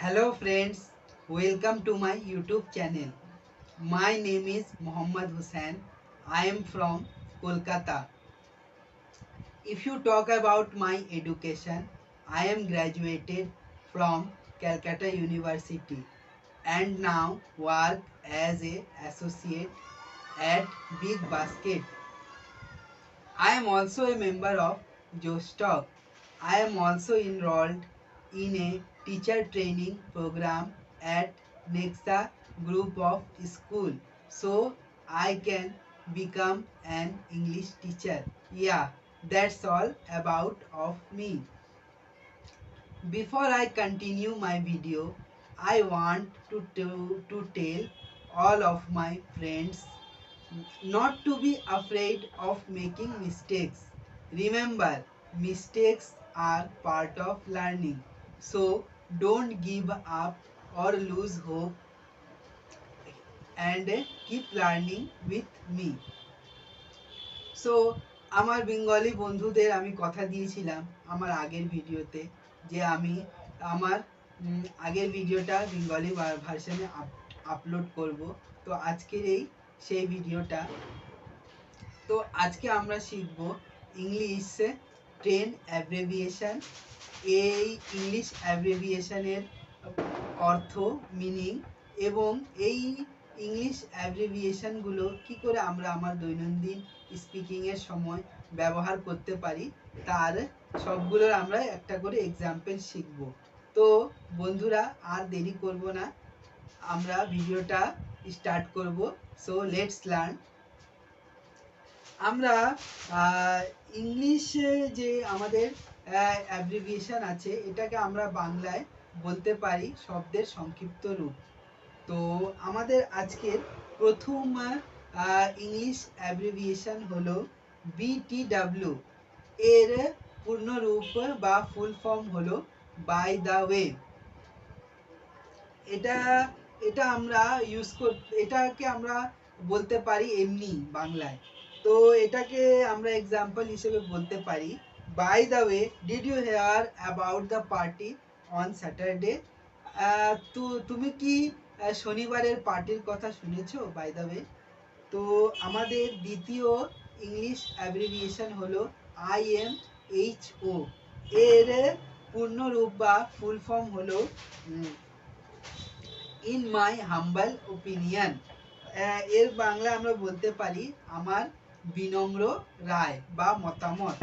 Hello friends, welcome to my YouTube channel. My name is Mohammad Hussain. I am from Kolkata. If you talk about my education, I am graduated from Calcutta University and now work as a associate at Big Basket. I am also a member of Jostock. I am also enrolled in a teacher training program at Nexa group of school so I can become an English teacher. Yeah, that's all about of me. Before I continue my video, I want to tell all of my friends not to be afraid of making mistakes. Remember, mistakes are part of learning. So don't give up or lose hope and keep learning with me. So আমার Bengali বন্ধুদের আমি কথা দিয়েছিলাম আমার আগের ভিডিওতে যে আমি আমার আগের ভিডিওটা বেঙ্গলি ভার্সনে আপলোড করব। তো আজকের সেই ভিডিওটা। তো আজকে আমরা শিখব ইংলিশ 10 অ্যাব্রিভিয়েশন। এই ইংলিশ অ্যাব্রিভিয়েশনের অর্থ, মিনিং এবং এই ইংলিশ অ্যাব্রিভিয়েশনগুলো কি করে আমরা আমার দৈনন্দিন স্পিকিংয়ের সময় ব্যবহার করতে পারি তার সবগুলোর আমরা একটা করে এক্সাম্পল শিখব। তো বন্ধুরা আর দেরি করব না, আমরা ভিডিওটা স্টার্ট করব। So let's learn. আমরা ইংলিশে যে আমাদের অ্যাব্রিভিয়েশন আছে এটাকে আমরা বাংলায় বলতে পারি শব্দের সংক্ষিপ্ত রূপ। তো আমাদের আজকের প্রথম ইংলিশ অ্যাব্রিভিয়েশন হলো BTW। এর পূর্ণরূপ বা ফুল ফর্ম হলো বাই দ্য ওয়ে। এটা এটা আমরা এটাকে আমরা বলতে পারি এমনি বাংলায়। তো এটাকে আমরা এক্সাম্পল হিসেবে বলতে পারি, by the way, did you hear about the party on Saturday? তো তুমি কি শনিবারের পার্টির কথা শুনেছো? By the way. তো আমাদের দ্বিতীয় ইংলিশ অ্যাব্রিভিয়েশন হলো IMHO। এর পূর্ণরূপ বা ফুল ফর্ম হলো ইন মাই হাম্বল ওপিনিয়ন। এর বাংলা আমরা বলতে পারি আমার বিনম্র রায় বা মতামত।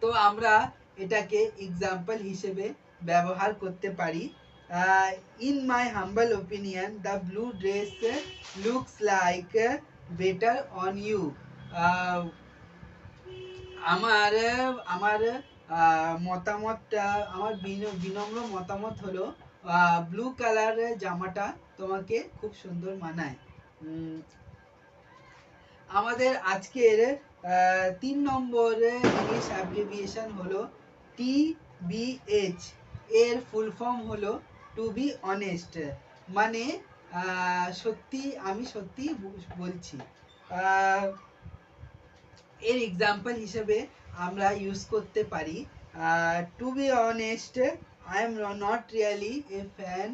তো আমরা এটাকে এক্সাম্পল হিসেবে ব্যবহার করতে পারি, in my humble opinion the blue dress looks like better on you. আমার আমার মতামতটা, আমার বিনম্র মতামত হলো ব্লু কালার জামাটা তোমাকে খুব সুন্দর মানায়। আমাদের আজকের 3 নম্বর ইংলিশ অ্যাব্রিভিয়েশন হলো TBH। এর ফুল ফর্ম হলো টু বি অনেস্ট, মানে আমি সত্যি বলছি। এর এক্সাম্পল হিসেবে আমরা ইউজ করতে পারি, to be honest I am not really a fan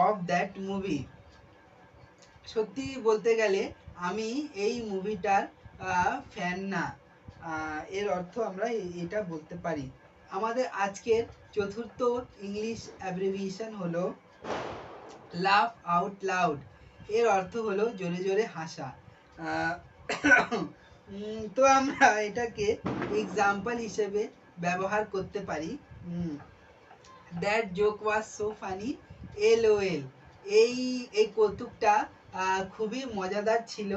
of that movie. সত্যি বলতে গেলে আমি এই মুভিটার ফ্যান না। এর অর্থ আমরা এটা বলতে পারি। আমাদের আজকের চতুর্থ ইংলিশ অ্যাব্রিভিয়েশন হলো লাফ আউট লাউড। এর অর্থ হলো জোরে জোরে হাসা। তো আমরা এটাকে এক্সাম্পল হিসেবে ব্যবহার করতে পারি, that joke was so funny, LOL। এই এই কৌতুকটা খুবই মজাদার ছিল।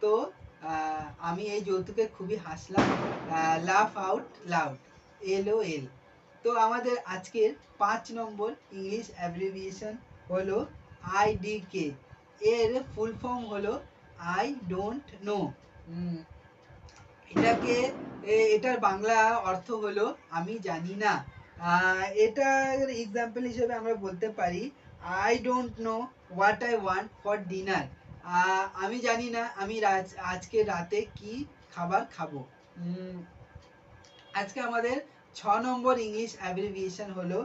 তো আমি এই যৌতুকে খুবই হাসলাম, লাফ আউট লাউড, LOL। তো আমাদের আজকের 5 নম্বর ইংলিশ অ্যাব্রিভিয়েশন হলো IDK। এর ফুল ফর্ম হলো আই ডোন্ট নো। এটার বাংলা অর্থ হলো আমি জানি না। এটার এক্সাম্পল হিসেবে আমরা বলতে পারি, I don't know what I want for dinner. আমি জানি না আমি আজকে রাতে কি খাবার খাবো। আজকে আমাদের নম্বর ইংলিশ অ্যাব্রিভিয়েশন হলো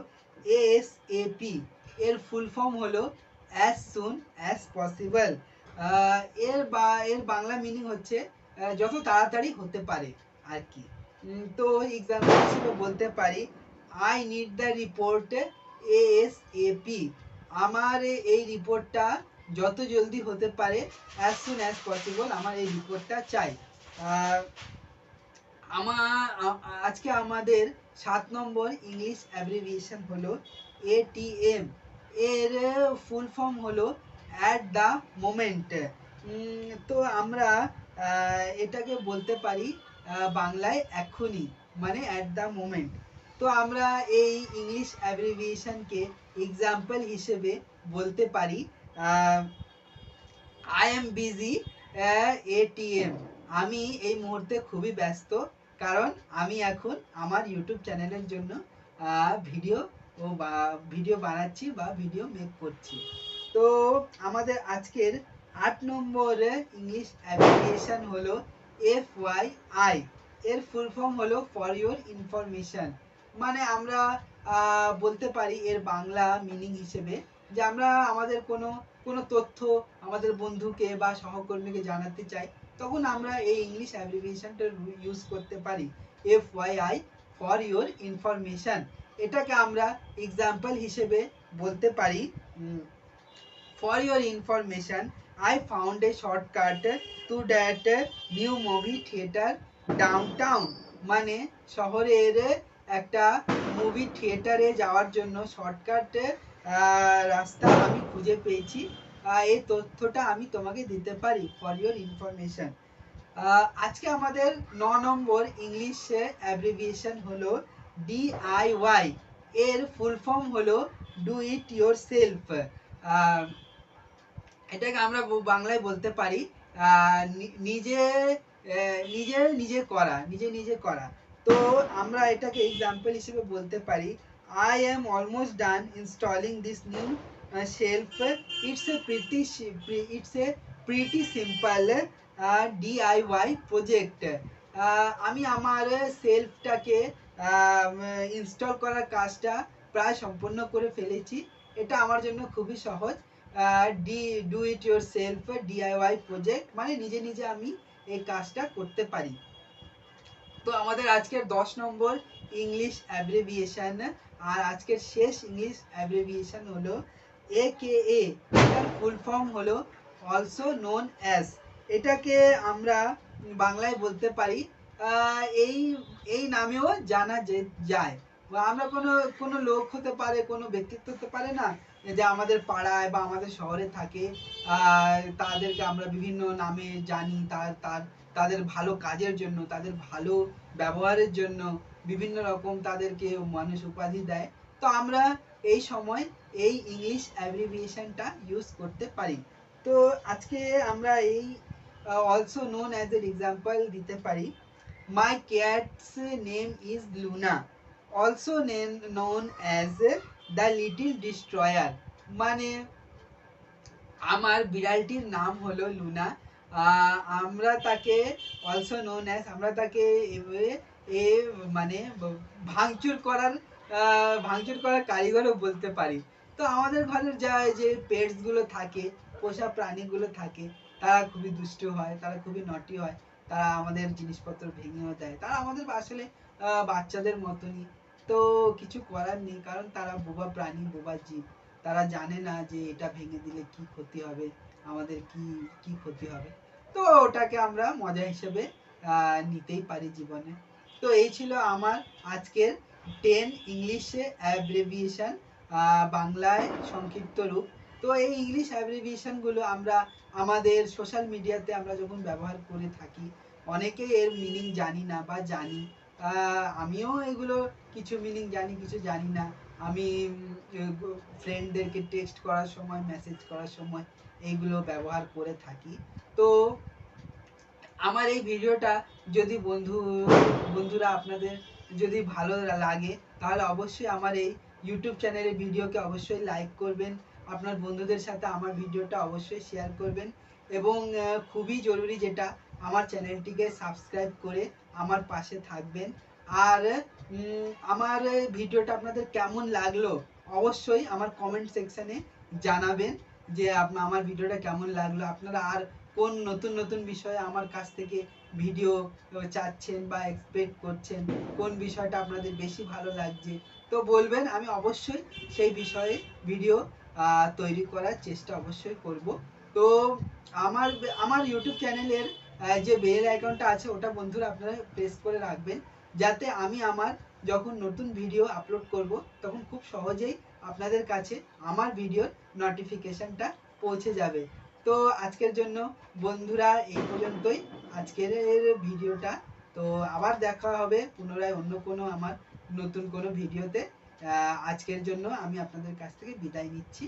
ASAP। এর ফুল ফর্ম হলো অ্যাজ সুন অ্যাজ পসিবল। এর বাংলা মিনিং হচ্ছে যত তাড়াতাড়ি হতে পারে আর কি। তো এক্সাম্পল হিসেবে বলতে পারি, I need the report ASAP। আমার এই রিপোর্টটা যত জলদি হতে পারে, অ্যাজ সুন অ্যাজ পসিবল, আমার এই রিপোর্টটা চাই। আজকে আমাদের 7 নম্বর ইংলিশ অ্যাব্রিভিয়েশন হলো ATM। এর ফুল ফর্ম হলো অ্যাট দ্য মোমেন্ট। তো আমরা এটাকে বলতে পারি বাংলায় এখনই, মানে অ্যাট দ্য মোমেন্ট। তো আমরা এই ইংলিশ অ্যাব্রিভিয়েশনকে এক্সাম্পল হিসেবে বলতে পারি আই এম বিজি ATM। আমি এই মুহূর্তে খুবই ব্যস্ত, কারণ আমি এখন আমার ইউটিউব চ্যানেলের জন্য ভিডিও বানাচ্ছি বা ভিডিও মেক করছি। তো আমাদের আজকের 8 নম্বর ইংলিশ অ্যাব্রিভিয়েশন হলো FYI। এর ফুল ফর্ম হলো ফর ইওর ইনফরমেশন। মানে আমরা বলতে পারি এর বাংলা মিনিং হিসেবে যে আমরা আমাদের কোনো তথ্য আমাদের বন্ধুকে বা সহকর্মীকে জানাতে চাই, তখন আমরা এই ইংলিশ অ্যাব্রিভিয়েশনটা ইউজ করতে পারি FYI, ফর ইওর ইনফরমেশন। এটাকে আমরা এক্সাম্পল হিসেবে বলতে পারি for your information I found a shortcut to that new movie theatre downtown. মানে শহরের একটা মুভি থিয়েটারে যাওয়ার জন্য শর্টকাট রাস্তা আমি খুঁজে পেয়েছি, এই তথ্যটা আমি তোমাকে দিতে পারি ফর ইওর ইনফরমেশন। আজকে আমাদের 9 নম্বর ইংলিশ অ্যাব্রিভিয়েশন হলো DIY। এর ফুল ফর্ম হলো ডু ইট ইয়োর সেলফ। এটাকে আমরা বাংলায় বলতে পারি নিজে নিজে করা। তো আমরা এটাকে এক্সাম্পল হিসেবে বলতে পারি I am almost done installing this new shelf. It's a pretty simple DIY project. আমি আমার সেলফটাকে ইনস্টল করার কাজটা প্রায় সম্পূর্ণ করে ফেলেছি। এটা আমার জন্য খুবই সহজ। Do it your self DIY project, মানে নিজে আমি এই কাজটা করতে পারি। তো আমাদের আজকের 10 নম্বর ইংলিশ অ্যাব্রিভিয়েশন আর আজকের শেষ ইংলিশ অ্যাব্রিভিয়েশন হলো AKA। এটার ফুল ফর্ম হলো অলসো নোন অ্যাজ। এটাকে আমরা বাংলায় বলতে পারি এই নামেও জানা যায়। আমরা কোনো লোক হতে পারে, কোনো ব্যক্তিত্ব হতে পারে না, যে আমাদের পাড়ায় বা আমাদের শহরে থাকে, তাদেরকে আমরা বিভিন্ন নামে জানি, তাদের ভালো কাজের জন্য, তাদের ভালো ব্যবহারের জন্য বিভিন্ন রকম তাদেরকে মানুষ উপাধি দেয়। তো আমরা এই সময় এই ইংলিশ অ্যাব্রিভিয়েশনটা ইউজ করতে পারি। তো আজকে আমরা এই অলসো নোন অ্যাজ এর এক্সাম্পল দিতে পারি my cat's name is Luna, also known as the little destroyer. মানে আমার বিড়ালটির নাম হলো লুনা, আমরা তাকে অলসো নোন অ্যাজ, আমরা তাকে মানে ভাঙচুর করার কারিগরও বলতে পারি। তো আমাদের ঘরের যে পেটস গুলো থাকে, পোষা প্রাণীগুলো থাকে, তারা খুবই দুষ্টু হয়, তারা খুবই নটি হয়, তারা আমাদের জিনিসপত্র ভেঙেও দেয়, তারা আমাদের আসলে বাচ্চাদের মতনই। তো কিছু করার নেই, কারণ তারা বোবা প্রাণী, বোবা জীব, তারা জানে না যে এটা ভেঙে দিলে কি ক্ষতি হবে, আমাদের কি ক্ষতি হবে। তো ওটাকে আমরা মজা হিসেবে নিতেই পারি জীবনে। তো এই ছিল আমার আজকের 10 ইংলিশে অ্যাব্রিভিয়েশন, বাংলায় সংক্ষিপ্ত রূপ। তো এই ইংলিশ অ্যাব্রিভিয়েশন গুলো আমরা আমাদের সোশ্যাল মিডিয়াতে আমরা যখন ব্যবহার করে থাকি, অনেকেই এর মিনিং জানি না বা জানি। আমিও এগুলো কিছু মিনিং জানি, কিছু জানি না। আমি ফ্রেন্ডদেরকে টেক্সট করার সময়, মেসেজ করার সময় এইগুলো ব্যবহার করে থাকি। তো আমার এই ভিডিওটা যদি বন্ধুরা আপনাদের যদি ভালো লাগে, তাহলে অবশ্যই আমার এই ইউটিউব চ্যানেলের ভিডিওকে অবশ্যই লাইক করবেন, আপনার বন্ধুদের সাথে আমার ভিডিওটা অবশ্যই শেয়ার করবেন, এবং খুবই জরুরি যেটা, আমার চ্যানেলটিকে সাবস্ক্রাইব করে আমার পাশে থাকবেন। আর আমার ভিডিওটা আপনাদের কেমন লাগলো অবশ্যই আমার কমেন্ট সেকশানে জানাবেন যে আমার ভিডিওটা কেমন লাগলো। আপনারা আর কোন নতুন নতুন বিষয়ে আমার কাছ থেকে ভিডিও চাচ্ছেন বা এক্সপেক্ট করছেন, কোন বিষয়টা আপনাদের বেশি ভালো লাগছে তো বলবেন, আমি অবশ্যই সেই বিষয়ে ভিডিও তৈরি করার চেষ্টা অবশ্যই করব। তো আমার আমার ইউটিউব চ্যানেলের যে বেল আইকনটা আছে ওটা বন্ধুরা আপনারা প্রেস করে রাখবেন, যাতে আমি আমার যখন নতুন ভিডিও আপলোড করব তখন খুব সহজেই আপনাদের কাছে আমার ভিডিওর নোটিফিকেশনটা পৌঁছে যাবে। তো আজকের জন্য বন্ধুরা এই পর্যন্তই আজকের ভিডিওটা। তো আবার দেখা হবে পুনরায় অন্য কোনো আমার নতুন কোনো ভিডিওতে। আজকের জন্য আমি আপনাদের কাছ থেকে বিদায় নিচ্ছি।